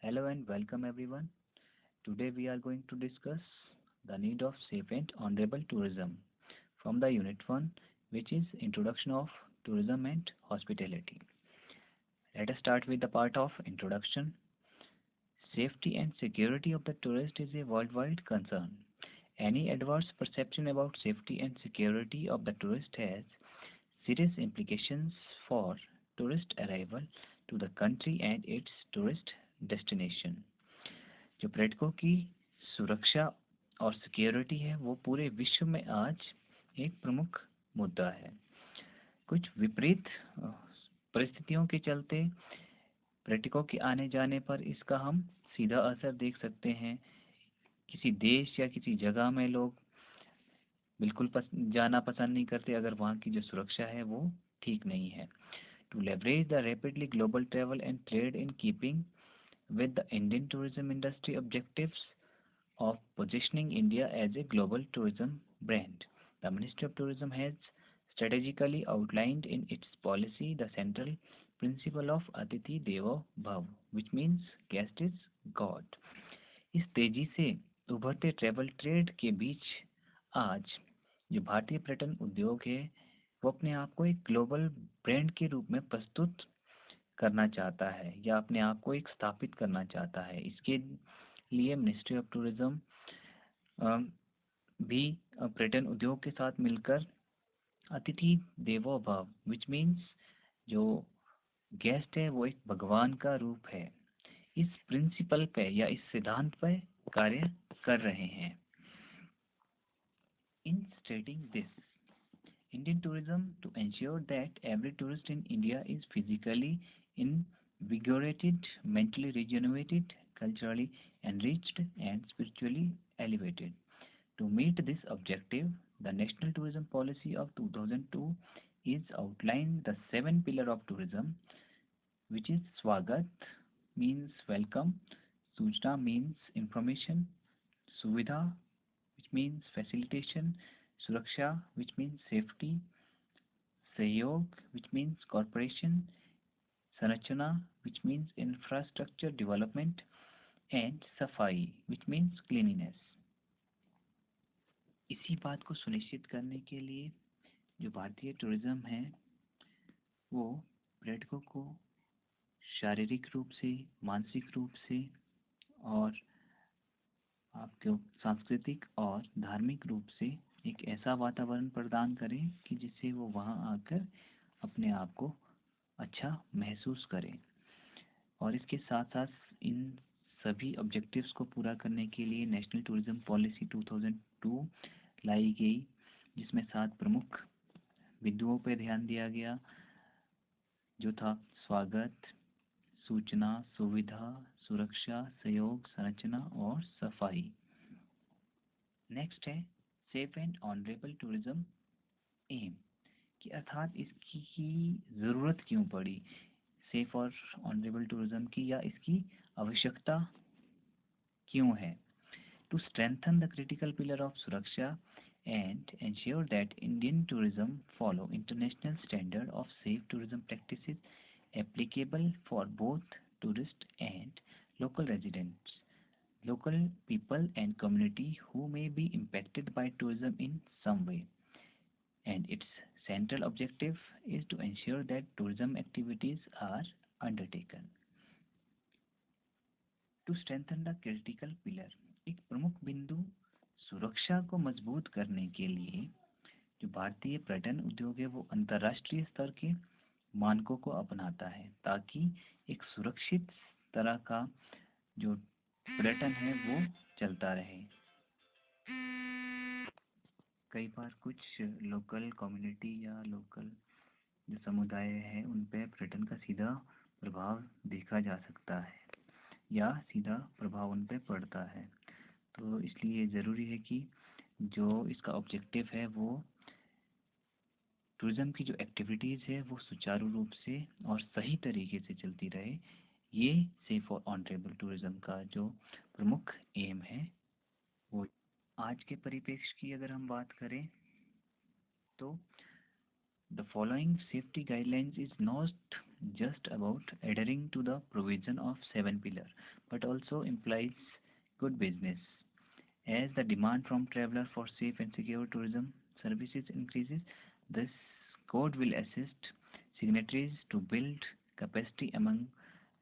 Hello and welcome everyone. Today we are going to discuss the need of safe and honorable tourism from the Unit 1, which is Introduction of Tourism and Hospitality. Let us start with the part of introduction. Safety and security of the tourist is a worldwide concern. Any adverse perception about safety and security of the tourist has serious implications for tourist arrival to the country and its tourist destination. जो पर्यटकों की सुरक्षा और security है वो पूरे विश्व में आज एक प्रमुख मुद्दा है। कुछ विपरीत परिस्थितियों के चलते पर्यटकों के आने जाने पर इसका हम सीधा असर देख सकते हैं। किसी देश या किसी जगह में लोग बिल्कुल जाना पसंद नहीं करते अगर वहाँ की जो सुरक्षा है वो ठीक नहीं है। To leverage the rapidly global travel and trade in keeping with the Indian tourism industry objectives of positioning India as a global tourism brand. The Ministry of Tourism has strategically outlined in its policy the central principle of Atithi Devo Bhav, which means guest is God. इस तेजी से उभरते travel trade के बीच आज जो भारतीय पर्यटन उद्योग है वो अपने आप को एक ग्लोबल ब्रांड के रूप में प्रस्तुत करना चाहता है या अपने आप को एक स्थापित करना चाहता है। इसके लिए मिनिस्ट्री ऑफ टूरिज्म भी पर्यटन उद्योग के साथ मिलकर अतिथि देवो भव विच मीन्स जो गेस्ट है वो एक भगवान का रूप है, इस प्रिंसिपल पे या इस सिद्धांत पे कार्य कर रहे हैं। In stating this Indian tourism to ensure that every tourist in India is physically invigorated, mentally rejuvenated, culturally enriched, and spiritually elevated. To meet this objective, the National Tourism Policy of 2002 is outlined the 7 pillar of tourism, which is Swagat means welcome, Sujna means information, Suvidha which means facilitation, Suraksha which means safety, Sahyog which means cooperation, Sanachana which means infrastructure development, and Safai which means cleanliness. इसी बात को सुनिश्चित करने के लिए जो भारतीय tourism है वो पर्यटकों को शारीरिक रूप से, मानसिक रूप से और आपको सांस्कृतिक और धार्मिक रूप से एक ऐसा वातावरण प्रदान करें कि जिससे वो वहाँ आकर अपने आप को अच्छा महसूस करें। और इसके साथ साथ इन सभी ऑब्जेक्टिव्स को पूरा करने के लिए नेशनल टूरिज्म पॉलिसी 2002 लाई गई, जिसमें 7 प्रमुख बिंदुओं पर ध्यान दिया गया, जो था स्वागत, सूचना, सुविधा, सुरक्षा, सहयोग, संरचना और सफाई। नेक्स्ट है safe and honourable tourism aim कि अर्थात इसकी ज़रूरत क्यों पड़ी, सेफ और ऑनरेबल टूरिज्म की, या इसकी आवश्यकता क्यों है। To strengthen the critical pillar of सुरक्षा and ensure that Indian tourism follow international standard of safe tourism practices applicable for both tourists and local residents, local people and community who may be impacted by tourism in some way. And its central objective is to ensure that tourism activities are undertaken. To strengthen the critical pillar, एक प्रमुख बिंदु सुरक्षा को मजबूत करने के लिए जो भारतीय पर्यटन उद्योग है वो अंतर्राष्ट्रीय स्तर के मानकों को अपनाता है ताकि एक सुरक्षित तरह का जो पर्यटन है वो चलता रहे। कई बार कुछ लोकल कम्युनिटी या लोकल जो समुदाय है उन पे पर्यटन का सीधा प्रभाव देखा जा सकता है या सीधा प्रभाव उन पे पड़ता है, तो इसलिए ज़रूरी है कि जो इसका ऑब्जेक्टिव है वो टूरिज़्म की जो एक्टिविटीज़ है वो सुचारू रूप से और सही तरीके से चलती रहे। ये सेफ और ऑनरेबल टूरिज़्म का जो प्रमुख एम है वो। आज के परिप्रेक्ष्य की अगर हम बात करें तो the following safety guidelines is not just about adhering to the provision of seven pillar, but also implies good business. As the demand from traveler for safe and secure tourism services increases, this code will assist signatories to build capacity among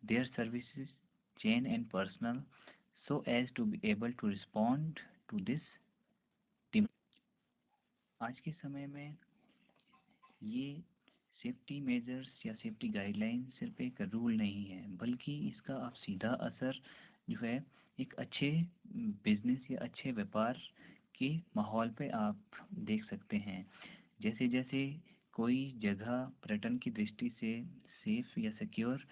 their services chain and personnel so as to be able to respond to this demand. आज के समय में ये safety measures या safety guideline सिर्फ एक rule नहीं है, बल्कि इसका आप सीधा असर जो है एक अच्छे बिजनेस या अच्छे व्यापार के माहौल पे आप देख सकते हैं। जैसे जैसे कोई जगह पर्यटन की दृष्टि से सेफ या सिक्योर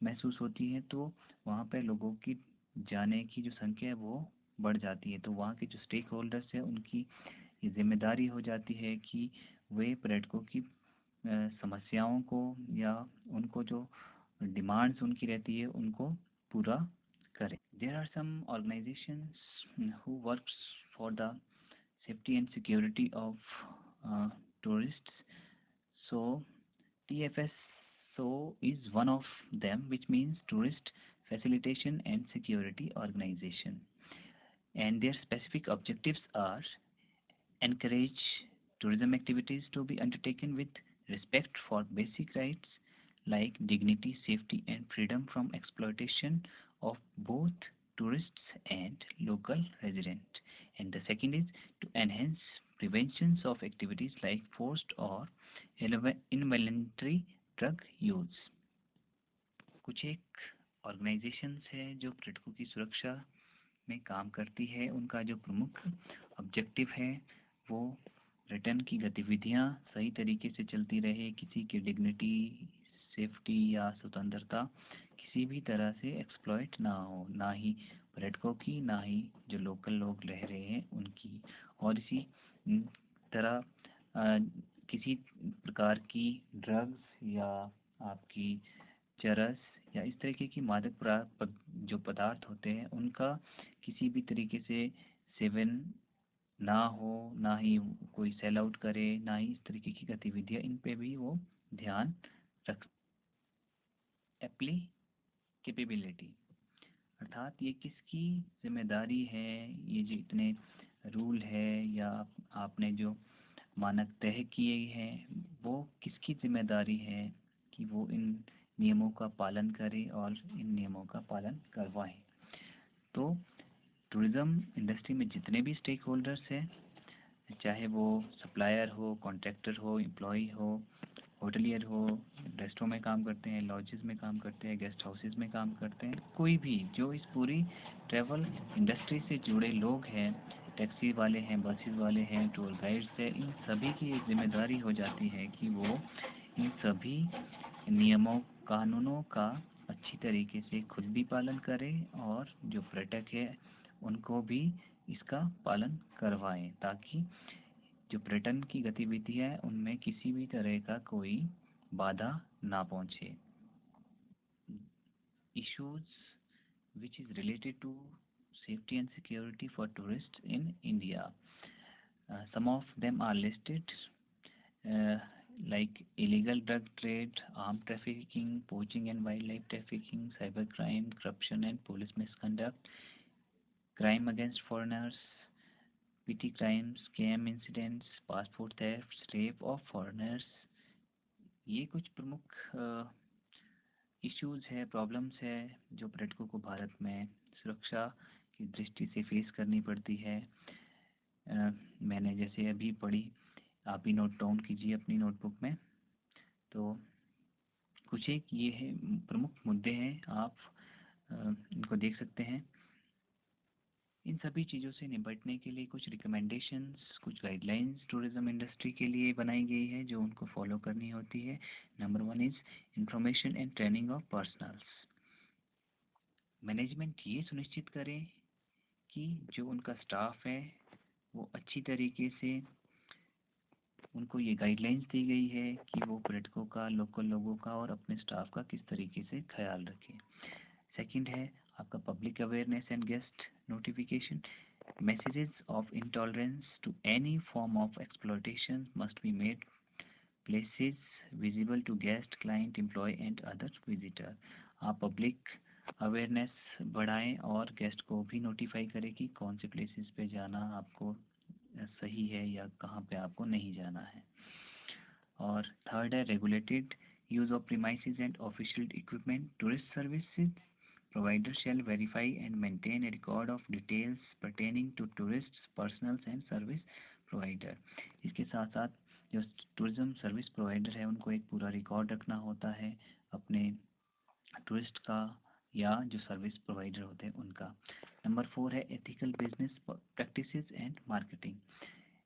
महसूस होती है, तो वहाँ पे लोगों की जाने की जो संख्या है वो बढ़ जाती है। तो वहाँ के जो स्टेक होल्डर्स हैं उनकी ये जिम्मेदारी हो जाती है कि वे पर्यटकों की समस्याओं को या उनको जो डिमांड्स उनकी रहती है उनको पूरा करें। There are some organisations who works for the safety and security of tourists. So TFSO is one of them, which means Tourist Facilitation and Security Organization. And their specific objectives are encourage tourism activities to be undertaken with respect for basic rights like dignity, safety, and freedom from exploitation of both tourists and local residents. And the second is to enhance preventions of activities like forced or involuntary drug use. कुछ एक organisations है जो पर्यटकों की सुरक्षा में काम करती है। उनका जो प्रमुख ऑब्जेक्टिव है वो रिटर्न की गतिविधियां सही तरीके से चलती रहे, किसी की डिग्निटी, सेफ्टी या स्वतंत्रता किसी भी तरह से एक्सप्लॉइट ना हो, ना ही पर्यटकों की, ना ही जो लोकल लोग रह रहे हैं उनकी। और इसी तरह किसी प्रकार की ड्रग्स या आपकी चरस या इस तरीके की मादक जो पदार्थ होते हैं उनका किसी भी तरीके से सेवन ना हो, ना ही कोई सेल आउट करे, ना ही इस तरीके की गतिविधियां, इन पे भी वो ध्यान रख। एप्लीकेबिलिटी अर्थात ये किसकी जिम्मेदारी है, ये जो इतने रूल है या आपने जो मानक तय किए हैं वो किसकी जिम्मेदारी है कि वो इन नियमों का पालन करें और इन नियमों का पालन करवाएं। तो टूरिज़्म इंडस्ट्री में जितने भी स्टेक होल्डर्स हैं, चाहे वो सप्लायर हो, कॉन्ट्रैक्टर हो, एम्प्लॉय हो, होटलियर हो, रेस्टोरेंट में काम करते हैं, लॉजेस में काम करते हैं, गेस्ट हाउसेस में काम करते हैं, कोई भी जो इस पूरी ट्रैवल इंडस्ट्री से जुड़े लोग हैं, टैक्सी वाले हैं, बसेस वाले हैं, टूर गाइड्स हैं, इन सभी की एक जिम्मेदारी हो जाती है कि वो इन सभी नियमों कानूनों का अच्छी तरीके से खुद भी पालन करें और जो पर्यटक है उनको भी इसका पालन करवाएं, ताकि जो पर्यटन की गतिविधियां है उनमें किसी भी तरह का कोई बाधा ना पहुंचे। Issues which is related to safety and security for tourists in India. Some of them are listed uh, like illegal drug trade, armed trafficking, poaching and wildlife trafficking, cybercrime, corruption and police misconduct, crime against foreigners, petty crimes, scam incidents, passport theft, rape of foreigners। ये कुछ प्रमुख issues है, problems है जो पर्यटकों को भारत में सुरक्षा की दृष्टि से फेस करनी पड़ती है। मैंने जैसे अभी पढ़ी, आप भी नोट डाउन कीजिए अपनी नोटबुक में। तो कुछ एक ये है प्रमुख मुद्दे हैं, आप इनको देख सकते हैं। इन सभी चीज़ों से निपटने के लिए कुछ रिकमेंडेशंस, कुछ गाइडलाइंस टूरिज़्म इंडस्ट्री के लिए बनाई गई है जो उनको फॉलो करनी होती है। Number 1 is information and training of personnels. Management ये सुनिश्चित करें कि जो उनका स्टाफ है वो अच्छी तरीके से, उनको ये गाइडलाइंस दी गई है कि वो पर्यटकों का, लोकल लोगों का और अपने स्टाफ का किस तरीके से ख्याल रखें। सेकंड है आपका public awareness and guest notification. Messages of intolerance to any form of exploitation must be made places visible to guest, client, employee and other visitor. आप पब्लिक अवेयरनेस बढ़ाएं और गेस्ट को भी नोटिफाई करें कि कौन से प्लेसेस पे जाना आपको सही है या कहाँ पे आपको नहीं जाना है. और थर्ड है regulated use of premises and official equipment. Tourist services provider shall verify and maintain a record of details pertaining to tourists, personals and service provider. इसके साथ साथ जो टूरिज्म सर्विस प्रोवाइडर है उनको एक पूरा रिकॉर्ड रखना होता है अपने टूरिस्ट का या जो सर्विस प्रोवाइडर होते हैं उनका. नंबर 4 है ethical business practices and marketing.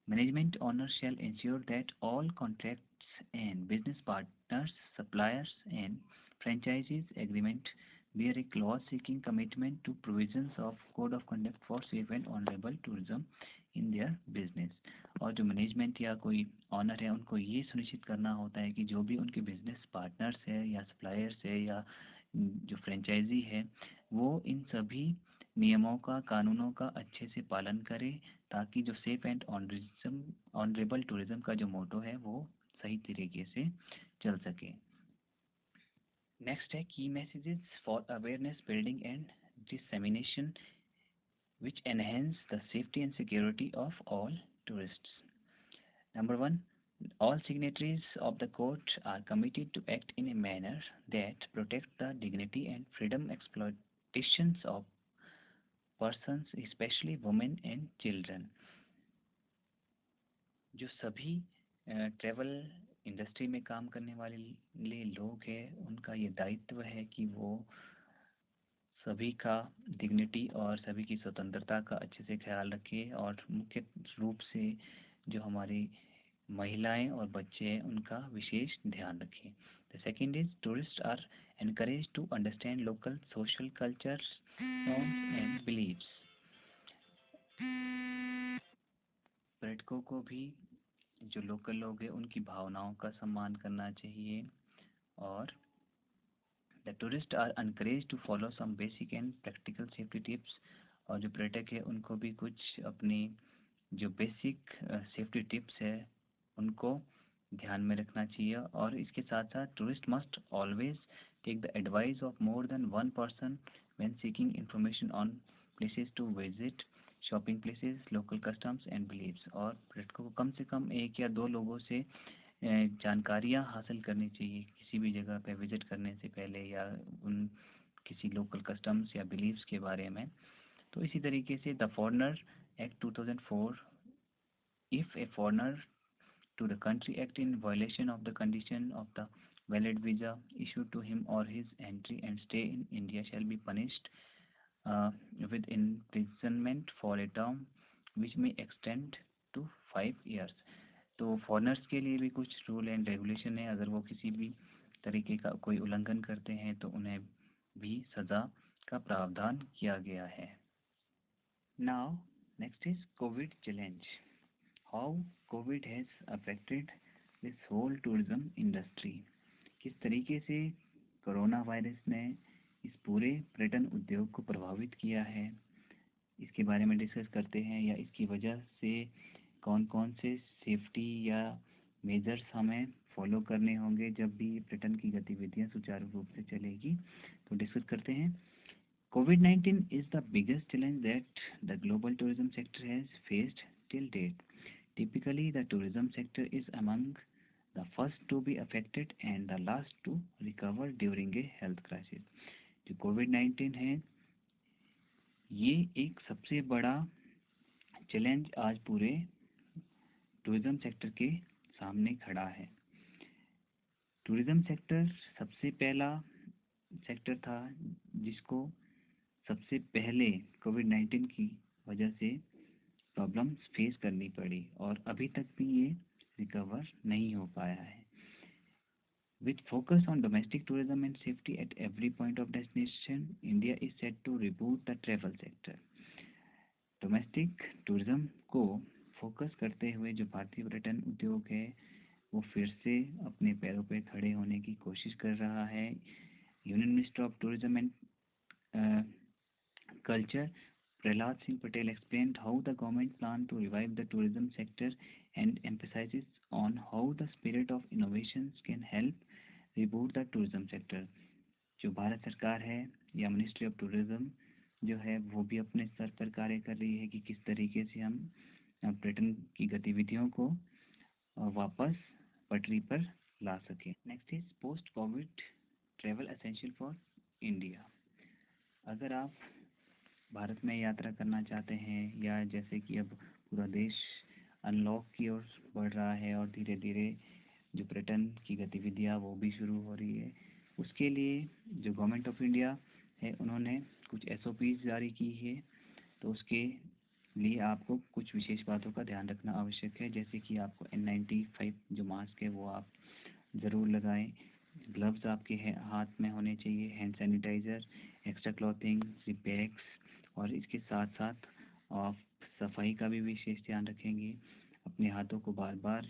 Management owners shall ensure that all contracts and business partners, suppliers, and franchisees agreement bear a clause seeking commitment to provisions of code of conduct for safe and honorable tourism in their business. और जो management या कोई honour है उनको ये सुनिश्चित करना होता है कि जो भी उनके बिजनेस पार्टनर्स है या सप्लायर्स है या जो फ्रेंचाइजी है वो इन सभी नियमों का कानूनों का अच्छे से पालन करे ताकि जो सेफ एंड ऑनरेबल टूरिज्म का जो मोटो है वो सही तरीके से चल सके. नेक्स्ट है की messages for awareness building and dissemination which enhance the safety and security of all tourists. Number 1. All signatories of the code are committed to act in a manner that protect the dignity and freedom exploitations of persons, especially women and children. जो सभी travel industry में काम करने वाले लोग हैं उनका ये दायित्व है कि वो सभी का डिग्निटी और सभी की स्वतंत्रता का अच्छे से ख्याल रखें और मुख्य रूप से जो हमारी महिलाएं और बच्चे हैं उनका विशेष ध्यान रखें. The second is tourist are encourage to understand local social cultures norms and beliefs. पर्यटकों को भी जो लोकल लोग हैं उनकी भावनाओं का सम्मान करना चाहिए. और the tourist are encourage to follow some basic and practical safety tips. और जो पर्यटक है उनको भी कुछ अपनी जो बेसिक सेफ्टी टिप्स है उनको ध्यान में रखना चाहिए. और इसके साथ साथ tourist must always take the advice of more than one person when seeking information on places to visit, shopping places, local customs and beliefs. और पर्यटकों को कम से कम एक या दो लोगों से जानकारियाँ हासिल करनी चाहिए किसी भी जगह पे विजिट करने से पहले या उन किसी लोकल कस्टम्स या बिलीव्स के बारे में. तो इसी तरीके से the foreigner act 2004, if A foreigner to the country act in violation of the condition of the valid visa issued to him or his entry and stay in India shall be punished with imprisonment for a term which may extend to 5 years. तो foreigners के लिए भी कुछ rule and regulation है. अगर वो किसी भी तरीके का कोई उल्लंघन करते हैं तो उन्हें भी सज़ा का प्रावधान किया गया है. Now next is Covid challenge. How COVID has affected this whole tourism industry. किस तरीके से कोरोना वायरस ने इस पूरे पर्यटन उद्योग को प्रभावित किया है इसके बारे में डिस्कस करते हैं. या इसकी वजह से कौन कौन से सेफ्टी या मेजर्स हमें फॉलो करने होंगे जब भी पर्यटन की गतिविधियां सुचारू रूप से चलेगी, तो डिस्कस करते हैं. COVID-19 is the biggest challenge that the global tourism sector has faced till date. Typically, the tourism sector is among the first to be affected and the last to recover during a health crisis. जो कोविड-19 है ये एक सबसे बड़ा challenge आज पूरे tourism sector के सामने खड़ा है. टूरिज्म सेक्टर सबसे पहला सेक्टर था जिसको सबसे पहले कोविड-19 की वजह से प्रॉब्लम्स फेस करनी पड़ी और अभी तक भी ये रिकवर नहीं हो पाया है. With focus on domestic tourism and safety at every point of destination, India is set to reboot the travel sector. Domestic tourism को फोकस करते हुए जो भारतीय पर्यटन उद्योग है वो फिर से अपने पैरों पे खड़े होने की कोशिश कर रहा है. Union minister of tourism and culture Prahlad Singh Patel explained how the government plan to revive the tourism sector and emphasizes on how the spirit of innovations can help reboot the tourism sector. जो भारत सरकार है या ministry of tourism जो है वो भी अपने स्तर पर कार्य कर रही है कि किस तरीके से हम पर्यटन की गतिविधियों को वापस पटरी पर ला सकें। Next is post Covid travel essential for India. अगर आप भारत में यात्रा करना चाहते हैं या जैसे कि अब पूरा देश अनलॉक की ओर बढ़ रहा है और धीरे धीरे जो पर्यटन की गतिविधियां वो भी शुरू हो रही है, उसके लिए जो गवर्नमेंट ऑफ इंडिया है उन्होंने कुछ एसओपीज जारी की है। तो उसके लिए आपको कुछ विशेष बातों का ध्यान रखना आवश्यक है, जैसे कि आपको N95 जो मास्क है वो आप ज़रूर लगाएं, ग्लव्स आपके हाथ में होने चाहिए, hand sanitiser, extra clothing, zip bags, और इसके साथ साथ आप सफाई का भी विशेष ध्यान रखेंगे। अपने हाथों को बार बार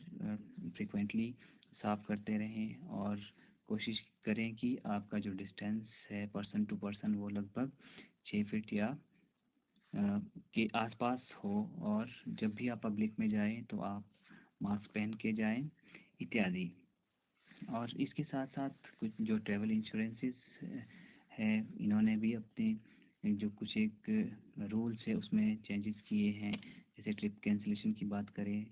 फ्रिक्वेंटली साफ करते रहें और कोशिश करें कि आपका जो डिस्टेंस है पर्सन टू पर्सन वो लगभग 6 फीट या के आसपास हो, और जब भी आप पब्लिक में जाएं तो आप मास्क पहन के जाएं इत्यादि। और इसके साथ साथ कुछ जो ट्रैवल इंश्योरेंसेस है इन्होंने भी अपने जो कुछ एक रूल्स है उसमें चेंजेस किए हैं। जैसे ट्रिप कैंसिलेशन की बात करें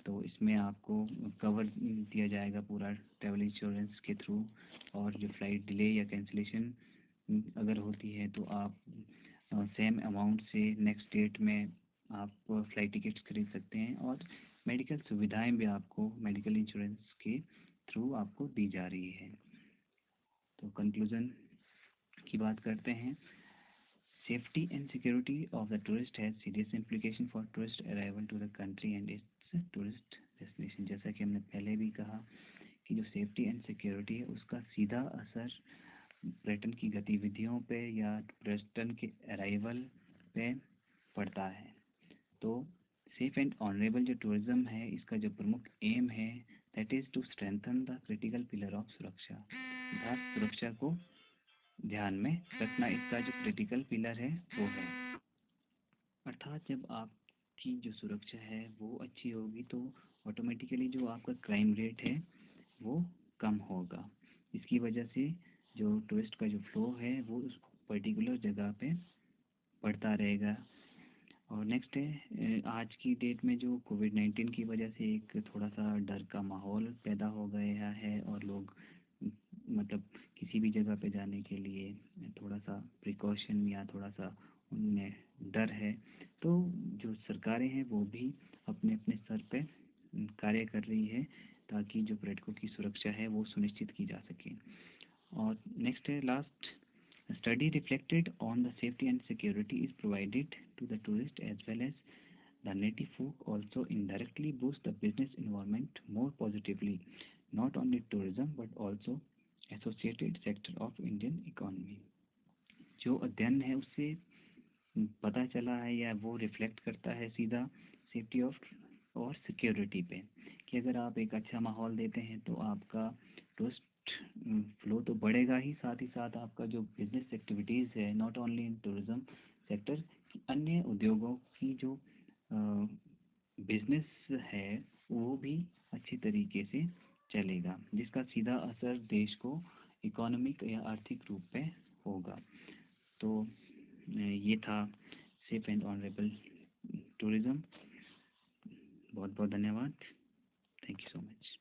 तो इसमें आपको कवर दिया जाएगा पूरा ट्रैवल इंश्योरेंस के थ्रू, और जो फ्लाइट डिले या कैंसिलेशन अगर होती है तो आप सेम अमाउंट से नेक्स्ट डेट में आप फ्लाइट टिकट्स खरीद सकते हैं, और मेडिकल सुविधाएं भी आपको मेडिकल इंश्योरेंस के थ्रू आपको दी जा रही है। तो कंक्लूजन की बात करते हैं। Safety and security of the tourist has serious implication for tourist arrival to the country and its tourist destination. जैसा कि हमने पहले भी कहा कि जो सेफ्टी एंड सिक्योरिटी है उसका सीधा असर पर्यटन की गतिविधियों पे या पर्यटन के अराइवल पे पड़ता है। तो सेफ एंड ऑनरेबल जो टूरिज्म है इसका जो प्रमुख एम है that is to strengthen the critical pillar of सुरक्षा। अर्थात सुरक्षा को ध्यान में रखना इसका जो क्रिटिकल पिलर है वो है। अर्थात जब आपकी जो सुरक्षा है वो अच्छी होगी तो ऑटोमेटिकली जो आपका क्राइम रेट है वो कम होगा। इसकी वजह से जो टूरिस्ट का जो फ्लो है वो उस पर्टिकुलर जगह पे बढ़ता रहेगा। और नेक्स्ट है आज की डेट में जो कोविड-19 की वजह से एक थोड़ा सा डर का माहौल पैदा हो गया है और लोग मतलब किसी भी जगह पे जाने के लिए थोड़ा सा प्रिकॉशन या थोड़ा सा उनमें डर है। तो जो सरकारें हैं वो भी अपने अपने स्तर पे कार्य कर रही है ताकि जो पर्यटकों की सुरक्षा है वो सुनिश्चित की जा सके। और नेक्स्ट है last study reflected on the safety and security is provided to the tourist as well as the native folk also indirectly boost the business environment more positively, not only tourism but also associated sector of Indian economy। जो अध्ययन है उससे पता चला है या वो reflect करता है सीधा सेफ्टी ऑफ और सिक्योरिटी पे कि अगर आप एक अच्छा माहौल देते हैं तो आपका टूरिस्ट फ्लो तो बढ़ेगा ही, साथ ही साथ आपका जो बिजनेस एक्टिविटीज़ है not only in tourism sector, अन्य उद्योगों की जो बिजनेस है वो भी अच्छी तरीके से चलेगा, जिसका सीधा असर देश को इकोनॉमिक या आर्थिक रूप में होगा। तो ये था सेफ एंड ऑनरेबल टूरिज्म। बहुत बहुत धन्यवाद। Thank you so much.